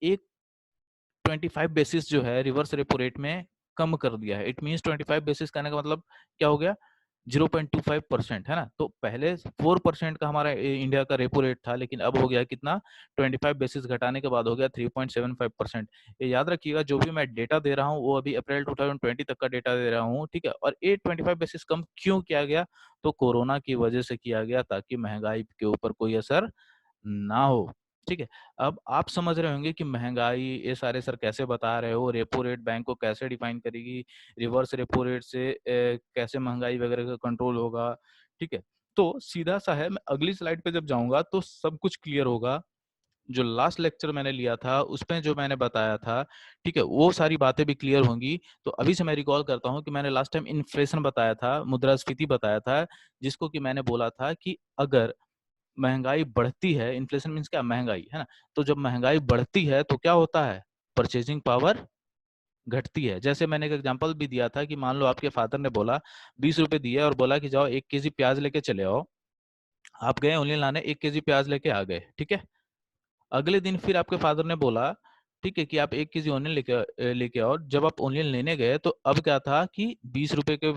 25 बेसिस जो है रिवर्स रेपो रेट में कम कर दिया है। इट मींस 25 बेसिस कहने का मतलब क्या हो गया, 0.25% है ना। तो पहले 4% का हमारा इंडिया का रेपो रेट था, लेकिन अब हो गया कितना, 25 बेसिस घटाने के बाद हो गया 3.75%। ये याद रखिएगा, जो भी मैं डेटा दे रहा हूँ वो अभी अप्रैल 2020 तक का डेटा दे रहा हूँ, ठीक है। और ये 25 बेसिस कम क्यों किया गया, तो कोरोना की वजह से किया गया, ताकि महंगाई के ऊपर कोई असर ना हो, ठीक है। अब आप समझ रहे होंगे कि महंगाई ये सारे सर कैसे बता रहे हो, रेपो रेट बैंक को कैसे डिफाइन करेगी, रिवर्स रेपो रेट से कैसे महंगाई वगैरह का कंट्रोल होगा, ठीक है। तो सीधा सा है, मैं अगली स्लाइड पे जब जाऊंगा तो सब कुछ क्लियर होगा। जो लास्ट लेक्चर मैंने लिया था उसमें जो मैंने बताया था, ठीक है, वो सारी बातें भी क्लियर होंगी। तो अभी से मैं रिकॉल करता हूँ कि मैंने लास्ट टाइम इन्फ्लेशन बताया था, मुद्रास्फीति बताया था, जिसको कि मैंने बोला था कि अगर महंगाई बढ़ती है, इन्फ्लेशन मीन्स क्या, महंगाई है ना, तो जब महंगाई बढ़ती है तो क्या होता है, परचेजिंग पावर घटती है। जैसे मैंने एक एग्जांपल भी दिया था कि मान लो आपके फादर ने बोला 20 रुपए दिए और बोला कि जाओ 1 केजी प्याज लेके चले आओ। आप गए ओनियन लाने, 1 केजी प्याज लेके आ गए, ठीक है। अगले दिन फिर आपके फादर ने बोला, ठीक है, कि आप 1 केजी ऑनियन लेके आओ। जब आप ऑनियन लेने गए तो अब क्या था कि 20 रुपए के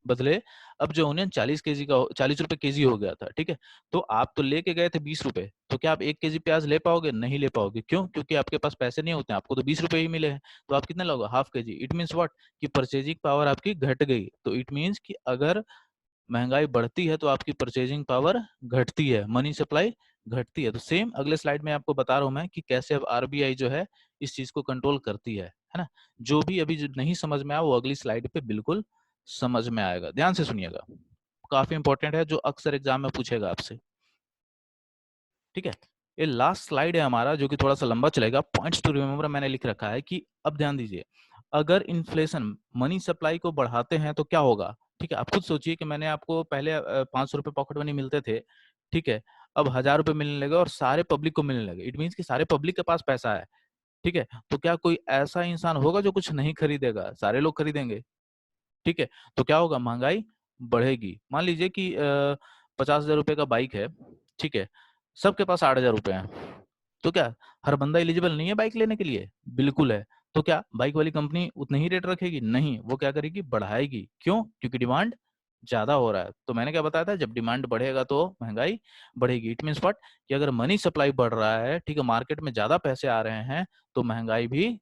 बदले अब जो ऑनियन 40 केजी का 40 रुपए केजी हो गया था, ठीक है। तो आप तो लेके गए थे 20 रुपए, तो क्या आप 1 केजी प्याज ले पाओगे, नहीं ले पाओगे। क्यों? क्योंकि आपके पास पैसे नहीं होते हैं, आपको तो 20 रुपए ही मिले हैं। तो आप कितने लोगे, half KG. It means what, कि परचेजिंग पावर आपकी घट गई। तो इट मीन्स कि अगर महंगाई बढ़ती है तो आपकी परचेजिंग पावर घटती है, मनी सप्लाई घटती है। तो सेम अगले स्लाइड में आपको बता रहा हूं मैं कि कैसे अब आरबीआई जो है इस चीज को कंट्रोल करती है ना। जो भी अभी जो नहीं समझ में आया वो अगली स्लाइड पे बिल्कुल समझ में आएगा, ध्यान से सुनिएगा, काफी इंपॉर्टेंट है, जो अक्सर एग्जाम में पूछेगा आपसे, ठीक है। ये लास्ट स्लाइड है हमारा, जो कि थोड़ा सा लंबा चलेगा। पॉइंट्स टू रिमेम्बर मैंने लिख रखा है कि अब ध्यान दीजिए, अगर इन्फ्लेशन मनी सप्लाई को बढ़ाते हैं तो क्या होगा? ठीक है, आप खुद सोचिए कि मैंने आपको पहले 500 रुपए पॉकेट मनी मिलते थे, ठीक है? अब 1000 रुपए मिलने लगे और सारे पब्लिक को मिलने लगे। इट मीन्स कि सारे पब्लिक के पास पैसा है, ठीक है? तो क्या कोई ऐसा इंसान होगा जो कुछ नहीं खरीदेगा? सारे लोग खरीदेंगे, ठीक है? तो क्या होगा? महँगाई बढ़ेगी। मान लीजिए कि 50,000 रुपए का बाइक है, ठीक है? सबके पास 8,000 रुपए हैं। तो क्या हर बंदा एलिजिबल नहीं है बाइक लेने के लिए? बिल्कुल है। तो क्या बाइक वाली कंपनी उतना ही रेट रखेगी? नहीं, वो क्या करेगी? बढ़ाएगी। क्यों? क्योंकि डिमांड ज़्यादा हो रहा है। तो मैंने क्या बताया था, जब डिमांड बढ़ेगा तो महँगाई बढ़ेगी। It means what? कि अगर मनी सप्लाई बढ़ रहा है, ठीक है, मार्केट में ज़्यादा पैसे आ रहे हैं, तो महँगाई भी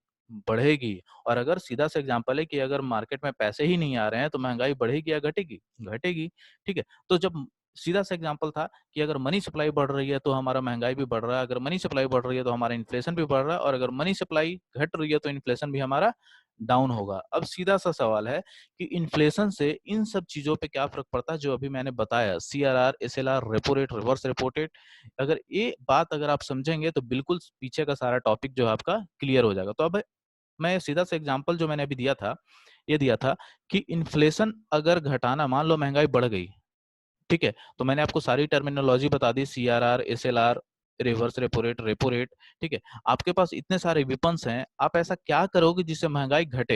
बढ़ेगी। और अगर सीधा सा एग्ज़ाम्पल है कि अगर मार्केट में पैसे ही नहीं आ रहे हैं, तो महँगाई बढ़ेगी या घटेगी? घटेगी, ठीक है? तो जब सीधा सा एग्ज़ाम्पल था कि अगर मनी सप्लाई बढ़ रही है तो हमारा महँगाई भी बढ़ रहा है, अगर मनी सप्लाई बढ़ रही है तो हमारा इन्फ्लेशन भी बढ़ रहा है और अगर मनी सप्लाई घट रही है तो इन्फ्लेशन भी हमारा डाउन होगा। अब सीधा-सा सवाल है कि इन्फ्लेशन से इन सब चीज़ों पे क्या फ़र्क पड़ता है जो अभी मैंने बताया, CRR, SLR, repo rate, reverse repo rate. अगर ये बात अगर आप समझेंगे तो बिल्कुल पीछे का सारा टॉपिक जो है आपका क्लियर हो जाएगा। तो अब मैं सीधा सा एग्ज़ाम्पल जो मैंने अभी दिया था, ये दिया था कि इन्फ्लेशन अगर घटाना, मान लो महँगाई बढ़ गई, ठीक है? तो मैंने आपको सारी टर्मिनोलॉजी बता दी, CRR, SLR, reverse repo rate, ठीक है? आपके पास इतने सारे वेपन्स हैं, आप ऐसा क्या करोगे जिससे महँगाई घटे?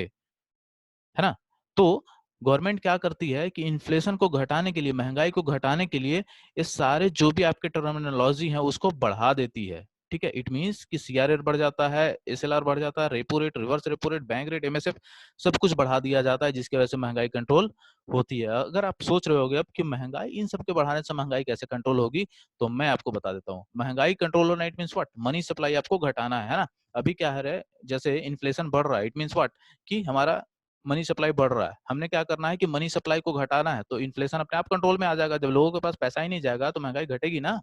है ना? तो गवर्नमेंट क्या करती है कि इन्फ्लेशन को घटाने के लिए, महँगाई को घटाने के लिए, ये सारे जो भी आपके टर्मिनोलॉजी हैं, उसको बढ़ा देती है। ठीक है? इट मीन्स कि सीआरआर बढ़ जाता है, एसएलआर बढ़ जाता है, repo rate, reverse repo rate, bank rate, MSF सब कुछ बढ़ा दिया जाता है, जिसकी वजह से महँगाई कंट्रोल होती है। अगर आप सोच रहे होंगे अब कि महँगाई, इन सब के बढ़ाने से महँगाई कैसे कंट्रोल होगी? तो मैं आपको बता देता हूँ। महँगाई कंट्रोल होना it means what? Money supply आपको घटाना है ना? अभी क्या है रे, जैसे इन्फ्लेशन बढ़ रहा है, इट मीन्स व्हाट? कि हमारा मनी सप्लाई बढ़ रहा है। हमने क्या करना है कि मनी सप्लाई को घटाना है, तो इन्फ्लेशन अपने आप कंट्रोल में आ जाएगा। जब लोगों के पास पैसा ही नहीं जाएगा, तो महँगाई घटेगी ना,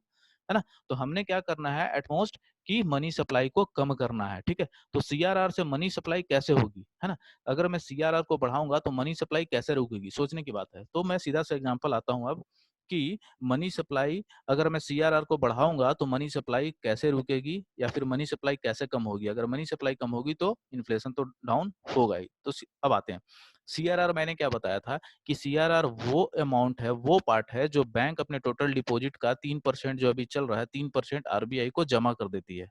है ना? तो हमने क्या करना है एट मोस्ट कि मनी सप्लाई को कम करना है, ठीक है? तो सीआरआर से मनी सप्लाई कैसे होगी, है ना? अगर मैं सीआरआर को बढ़ाऊँगा, तो मनी सप्लाई कैसे रुकेगी? सोचने की बात है। तो मैं सीधा सा एग्ज़ाम्पल आता हूँ अब कि मनी सप्लाई, अगर मैं सीआरआर को बढ़ाऊँगा, तो मनी सप्लाई कैसे रुकेगी या फिर मनी सप्लाई कैसे कम होगी? अगर मनी सप्लाई कम होगी, तो इन्फ्लेशन तो डाउन होगा ही। तो अब आते हैं। सीआरआर मैंने क्या बताया था कि सीआरआर वो अमाउंट है, वो पार्ट है जो बैंक अपने टोटल डिपॉजिट का 3% जो अभी चल रहा है, 3% आरबीआई को जमा कर देती है।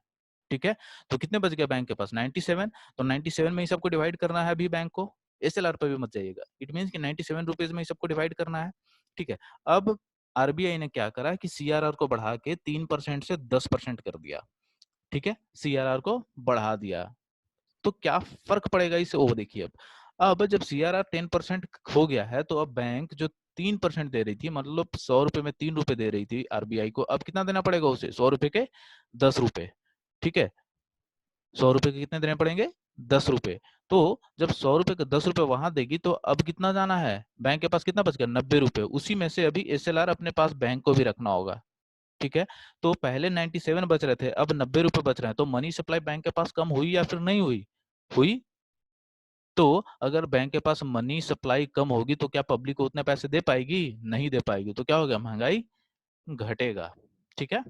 ठीक है? तो कितने बच गए बैंक के पास? 97। तो 97 में ही सबको डिवाइड करना है अभी बैंक को। एसएलआर पे भी मत जाइएगा। इट मीन्स कि 97 रुपीज़ में ही सबको डिवाइड करना है। ठीक है? अब आरबीआई ने क्या करा कि सीआरआर को बढ़ा के 3% से 10% कर दिया। ठीक है? सीआरआर को बढ़ा दिया। तो क्या फ़र्क पड़ेगा इससे, वो देखिए अब। अब जब सीआरआर 10% हो गया है, तो अब बैंक जो 3% दे रही थी, मतलब ₹100 में ₹3 दे रही थी आरबीआई को, अब कितना देना पड़ेगा उसे? ₹100 के ₹10। ठीक है? ₹100 के कितने देने पड़ेंगे? ₹10। तो जब ₹100 के ₹10 वहाँ देगी, तो अब कितना जाना है? बैंक के पास कितना बच गया? ₹90। उसी में से अभी एसएलआर अपने पास बैंक को भी रखना होगा। ठीक है? तो पहले 97 बच रहे थे, अब ₹90 बच रहे हैं, तो मनी सप्लाई बैंक के पास कम हुई या फिर नहीं हुई? हुई। तो अगर बैंक के पास मनी सप्लाई कम होगी, तो क्या पब्लिक को उतने पैसे दे पाएगी? नहीं दे पाएगी। तो क्या हो गया? महँगाई घटेगा। ठीक है?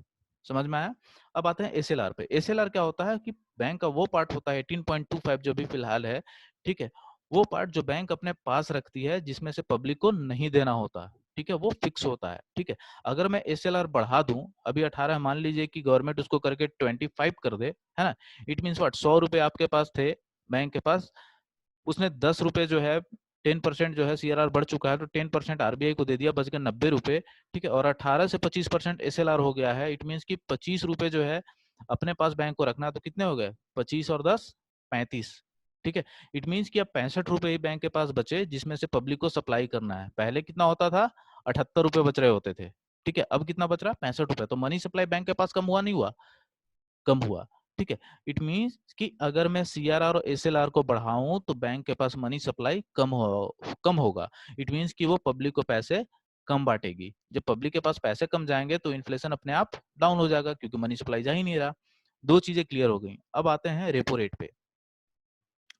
समझ में आया? अब आते हैं एसएलआर पे। एसएलआर क्या होता है कि बैंक का वो पार्ट होता है 18.25 जो अभी फिलहाल है, ठीक है? वो पार्ट जो बैंक अपने पास रखती है, जिसमें से पब्लिक को नहीं देना होता, ठीक है? वो फिक्स होता है, ठीक है? अगर मैं एसएलआर बढ़ा दूँ, अभी 18 मान लीजिए कि गवर्नमेंट उसको करके 25 कर दे, है ना? It means what? ₹100 आपके पास थे बैंक के पास, उसने ₹10 जो है, 10% जो है सीआरआर बढ़ चुका है, तो 10% आरबीआई को दे दिया, बच गए ₹90। ठीक है? और 18 से 25% एसएलआर हो गया है। इट मीन्स कि ₹25 जो है अपने पास बैंक को रखना है, तो कितने हो गए? 25 और 10 35। ठीक है? इट मीन्स कि अब ₹65 ही बैंक के पास बचे, जिसमें से पब्लिक को सप्लाई करना है। पहले कितना होता था? ₹78 बच रहे होते थे। ठीक है? अब कितना बच रहा है? ₹65। तो मनी सप्लाई बैंक के पास कम हुआ, नहीं हुआ? कम हुआ। ठीक है? इट मीन्स कि अगर मैं सीआरआर और एसएलआर को बढ़ाऊँ, तो बैंक के पास मनी सप्लाई कम होगा। इट मीन्स कि वो पब्लिक को पैसे कम बाँटेगी। जब पब्लिक के पास पैसे कम जाएँगे, तो इन्फ्लेशन अपने आप डाउन हो जाएगा, क्योंकि मनी सप्लाई जा ही नहीं रहा। 2 चीज़ें क्लियर हो गई। अब आते हैं रेपो रेट पे,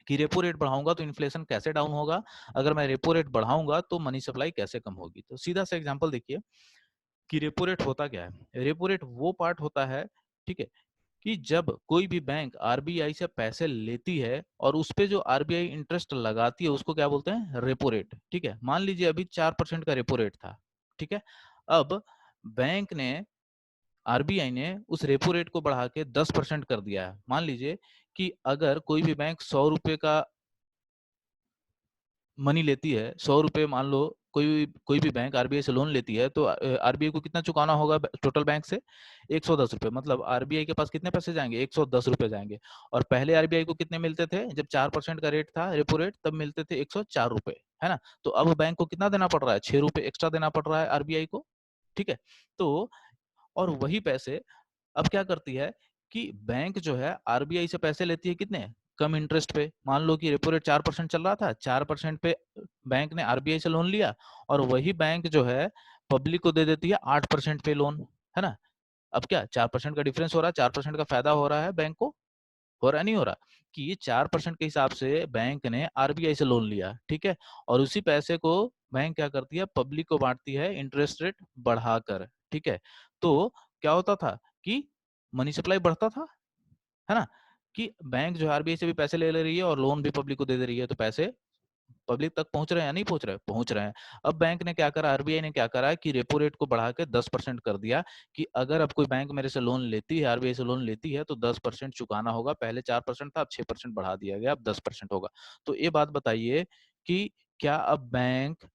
कि रेपो रेट बढ़ाऊँगा तो इन्फ्लेशन कैसे डाउन होगा? अगर मैं रेपो रेट बढ़ाऊँगा, तो मनी सप्लाई कैसे कम होगी? तो सीधा सा एग्ज़ाम्पल देखिए कि रेपो रेट होता क्या है? रेपो रेट वो पार्ट होता है, ठीक है? कि जब कोई भी बैंक आरबीआई से पैसे लेती है और उस पे जो आरबीआई इंटरेस्ट लगाती है उसको क्या बोलते हैं, रेपो रेट। ठीक है, मान लीजिए अभी 4% का रेपो रेट था। ठीक है, अब बैंक ने, आरबीआई ने उस रेपो रेट को बढ़ा के 10% कर दिया है। मान लीजिए कि अगर कोई भी बैंक 100 रुपए का मनी लेती है, 100 रुपए मान लो, कोई भी बैंक आरबीआई से लोन लेती है, तो आरबीआई को कितना चुकाना होगा टोटल बैंक से, 110 रुपए। मतलब आरबीआई के पास कितने पैसे जाएंगे, 110 रुपए जाएंगे। और पहले आरबीआई को कितने मिलते थे, जब 4% का रेट था, रेपो रेट, तब मिलते थे 104 रुपए, है ना। तो अब बैंक को कितना देना पड़ रहा है, 6 रुपए एक्स्ट्रा देना पड़ रहा है आरबीआई को। ठीक है, तो और वही पैसे अब क्या करती है कि बैंक जो है आरबीआई से पैसे लेती है कितने, कम इंटरेस्ट पे। मान लो कि रेपो रेट 4% चल रहा था, 4% पे बैंक ने आरबीआई से लोन लिया, और वही बैंक जो है पब्लिक को दे देती है 8% पे लोन, है ना। अब क्या 4% का डिफरेंस हो रहा है, 4% का फायदा हो रहा है बैंक को, हो रहा नहीं हो रहा, कि ये 4% के हिसाब से बैंक ने आरबीआई से लोन लिया। ठीक है, और उसी पैसे को बैंक क्या करती है, पब्लिक को बांटती है इंटरेस्ट रेट बढ़ाकर। ठीक है, तो क्या होता था कि मनी सप्लाई बढ़ता था, है ना, कि बैंक जो आरबीआई से भी पैसे ले रही है और लोन भी पब्लिक को दे रही है, तो पैसे पब्लिक तक पहुंच रहे हैं या नहीं पहुंच रहे, पहुंच रहे हैं। अब बैंक ने क्या करा, आरबीआई ने क्या करा कि रेपो रेट को बढ़ा के 10% कर दिया, कि अगर अब कोई बैंक मेरे से लोन लेती है, आरबीआई से लोन लेती है, तो 10% चुकाना होगा। पहले 4% था, अब 6% बढ़ा दिया गया, अब 10% होगा। तो ये बात बताइए कि क्या अब बैंक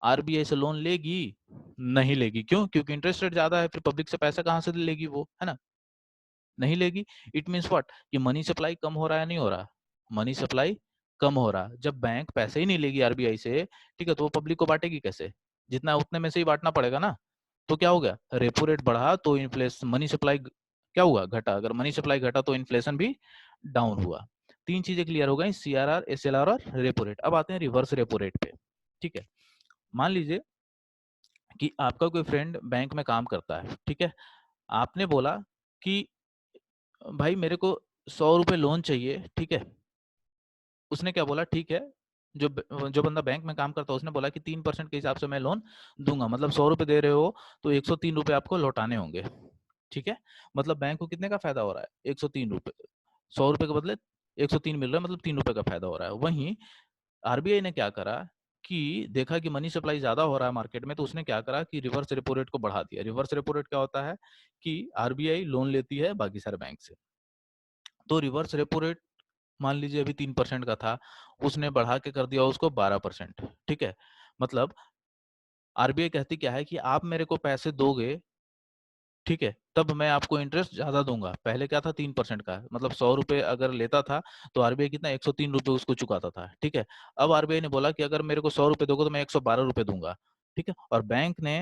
आरबीआई से लोन लेगी, नहीं लेगी। क्यों, क्योंकि इंटरेस्ट रेट ज्यादा है, फिर पब्लिक से पैसा कहाँ से लेगी वो, है ना, नहीं लेगी। इट मीन्स व्हाट, कि मनी सप्लाई कम हो रहा है, नहीं हो रहा, मनी सप्लाई कम हो रहा। जब बैंक पैसे ही नहीं लेगी आरबीआई से, ठीक है, तो वो पब्लिक को बांटेगी कैसे, जितना उतने में से ही बांटना पड़ेगा ना। तो क्या हो गया, रेपो रेट बढ़ा तो इन्फ्लेशन, मनी सप्लाई क्या हुआ, घटा। अगर मनी सप्लाई घटा तो इन्फ्लेशन भी डाउन हुआ। तीन चीजें क्लियर हो गई, सीआरआर, एसएलआर और रेपो रेट। अब आते हैं रिवर्स रेपो रेट पे। ठीक है, मान लीजिए कि आपका कोई फ्रेंड बैंक में काम करता है। ठीक है, आपने बोला कि भाई मेरे को 100 रुपए लोन चाहिए। ठीक है, उसने क्या बोला, ठीक है, जो बंदा बैंक में काम करता है उसने बोला कि 3% के हिसाब से मैं लोन दूंगा। मतलब 100 रुपए दे रहे हो तो 103 रुपए आपको लौटाने होंगे। ठीक है, मतलब बैंक को कितने का फायदा हो रहा है, 103 रुपए। 100 रुपए के बदले 103 मिल रहा है, मतलब 3 रुपए का फायदा हो रहा है। वहीं आरबीआई ने क्या करा कि देखा कि मनी सप्लाई ज्यादा हो रहा है मार्केट में, तो उसने क्या करा कि रिवर्स रेपो रेट को बढ़ा दिया। रिवर्स रेपो रेट क्या होता है कि आरबीआई लोन लेती है बाकी सारे बैंक से, तो रिवर्स रेपो रेट मान लीजिए अभी 3% का था, उसने बढ़ा के कर दिया उसको 12%। ठीक है, मतलब आरबीआई कहती क्या है कि आप मेरे को पैसे दोगे, ठीक है, तब मैं आपको इंटरेस्ट ज्यादा दूंगा। पहले क्या था, 3% का, मतलब 100 रुपए अगर लेता था तो आरबीआई कितना, 103 रुपए उसको चुकाता था। ठीक है, अब आरबीआई ने बोला कि अगर मेरे को 100 रुपए दोगे तो मैं 112 रुपए दूंगा। ठीक है, और बैंक ने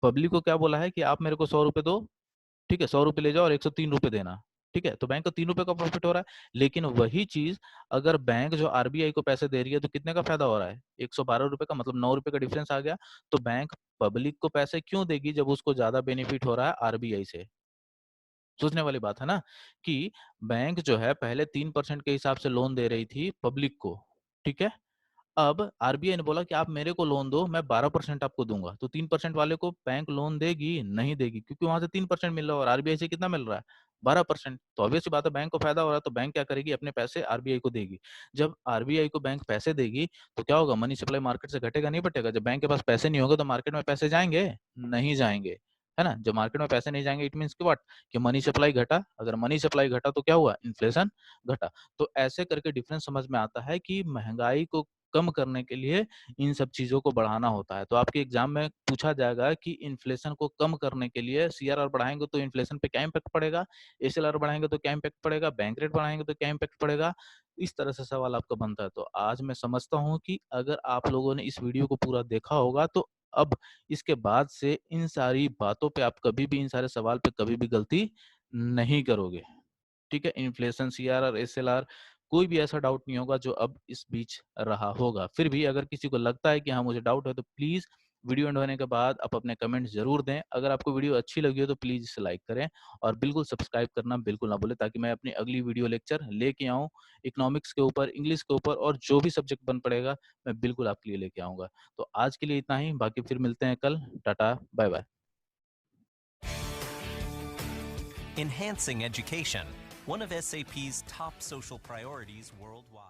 पब्लिक को क्या बोला है कि आप मेरे को 100 रुपए दो, ठीक है, 100 रुपए ले जाओ और 103 रुपए देना। ठीक है, तो बैंक को 3 रुपए का प्रॉफिट हो रहा है। लेकिन वही चीज अगर बैंक जो आरबीआई को पैसे दे रही है तो कितने का फायदा हो रहा है, 112 रुपए का, मतलब 9 रुपए का डिफरेंस आ गया। तो बैंक पब्लिक को पैसे क्यों देगी जब उसको ज्यादा बेनिफिट हो रहा है आरबीआई से। सोचने वाली बात है ना, कि बैंक जो है पहले 3% के हिसाब से लोन दे रही थी पब्लिक को। ठीक है, अब आरबीआई ने बोला कि आप मेरे को लोन दो, मैं 12% आपको दूंगा। तो 3% वाले को बैंक लोन देगी, नहीं देगी, क्योंकि वहां से 3% मिल रहा है और आरबीआई से कितना मिल रहा है, 12%। तो ऑब्वियस सी बात है, बैंक को फायदा हो रहा है, तो बैंक क्या करेगी, अपने पैसे आरबीआई को देगी। जब आरबीआई को बैंक पैसे देगी तो क्या होगा, मनी सप्लाई मार्केट से घटेगा नहीं घटेगा। जब बैंक के पास पैसे नहीं होंगे तो मार्केट में पैसे जाएंगे, नहीं जाएंगे, है ना। जब मार्केट में पैसे नहीं जाएंगे इट मीन्स कि व्हाट, कि मनी सप्लाई घटा। अगर मनी सप्लाई घटा तो क्या हुआ, इन्फ्लेशन घटा। तो ऐसे करके डिफरेंस समझ में आता है कि महंगाई को कम करने के लिए इन सब चीजों को बढ़ाना होता है। तो आपके एग्जाम में पूछा जाएगा कि इन्फ्लेशन को कम करने के लिए सीआरआर बढ़ाएंगे तो इन्फ्लेशन पे क्या इम्पैक्ट पड़ेगा, एसएलआर बढ़ाएंगे तो क्या इम्पैक्ट पड़ेगा, बैंक रेट बढ़ाएंगे तो क्या इम्पैक्ट पड़ेगा। इस तरह से सवाल आपका बनता है। तो आज मैं समझता हूँ कि अगर आप लोगों ने इस वीडियो को पूरा देखा होगा तो अब इसके बाद से इन सारी बातों पे आप कभी भी, इन सारे सवाल पे कभी भी गलती नहीं करोगे। ठीक है, इन्फ्लेशन, सीआरआर, एसएलआर, कोई भी ऐसा डाउट नहीं होगा जो अब इस बीच रहा होगा। फिर भी अगर किसी को लगता है कि हाँ मुझे डाउट है तो प्लीज वीडियो एंड होने के बाद आप अपने कमेंट जरूर दें। अगर आपको वीडियो अच्छी लगी हो तो प्लीज इसे लाइक करें और बिल्कुल सब्सक्राइब करना बिल्कुल ना भूलें, ताकि मैं अपनी अगली वीडियो लेक्चर लेके आऊँ इकोनॉमिक्स के ऊपर, इंग्लिश के ऊपर, और जो भी सब्जेक्ट बन पड़ेगा मैं बिल्कुल आपके लिए लेके आऊंगा। तो आज के लिए इतना ही, बाकी फिर मिलते हैं कल। Tata, bye bye. Enhancing education, one of SAP's top social priorities worldwide.